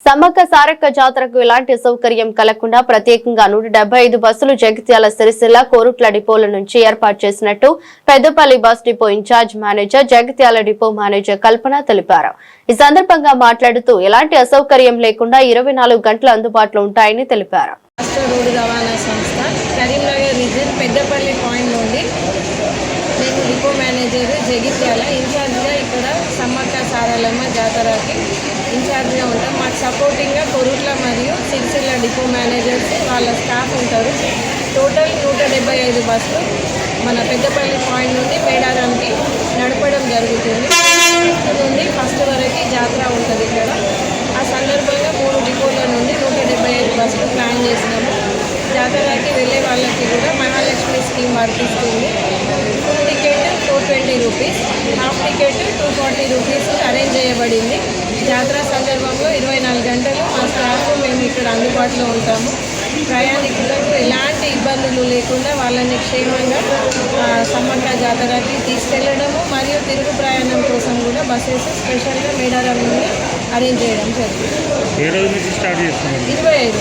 సమ్మక్క సారక్క జాతరకు ఎలాంటి సౌకర్యం కలగకుండా ప్రత్యేకంగా 175 బస్సులు జగిత్యాల సిరిసిల్ల కోరుట్ల డిపోల నుంచి ఏర్పాటు చేసినట్టు Peddapalli bus depot incharge manager Jagtial depot manager Kalpana తెలిపారు. ఈ సందర్భంగా మాట్లాడుతూ ఎలాంటి అసౌకర్యం లేకుండా 24 గంటలు అందుబాటులో ఉంటాయని తెలిపారు. రోడ్డు రవాణా సంస్థ కరీంనగర్ రీజన్ పెద్దపల్లి పాయింట్ నుండి నేను డిపో మేనేజర్ జగిత్యాల ఇన్ఛార్జ్గా ఇక్కడ సమ్మక్క సారలమ్మ జాతరకి ఇన్ఛార్జ్గా ఉంటాం. మాకు సపోర్టింగ్గా కొరుట్ల మరియు సిరిసిల్ల డిపో మేనేజర్స్ వాళ్ళ స్టాఫ్ ఉంటారు. టోటల్ 175 బస్సులు మన పెద్దపల్లి పాయింట్ నుండి మేడారానికి నడపడం జరుగుతుంది. ఫస్ట్ వరకు జాతర ఉంటుంది ఇక్కడ. ఆ సందర్భంగా 3 డిపోల నుండి 175 బస్సులు ప్లాన్ చేసినాము. జాతరకి వెళ్ళే వాళ్ళకి కూడా మహాలక్ష్మి స్కీమ్ వర్తిస్తుంది. Full ticket 420 rupees, half ticket 240 rupees arrange చేయబడింది. జాతర సందర్భంలో 24 గంటలు మా స్టాఫ్ మేము ఇక్కడ అందుబాటులో ఉంటాము. ప్రయాణికులకు ఎలాంటి ఇబ్బందులు లేకుండా వాళ్ళని క్షేమంగా సమ్మక్క జాతరకి తీసుకెళ్లడము మరియు తిరుగు ప్రయాణం కోసం కూడా బస్సెస్ స్పెషల్గా మేడారం నుండి అరేంజ్ చేయడం జరుగుతుంది. 25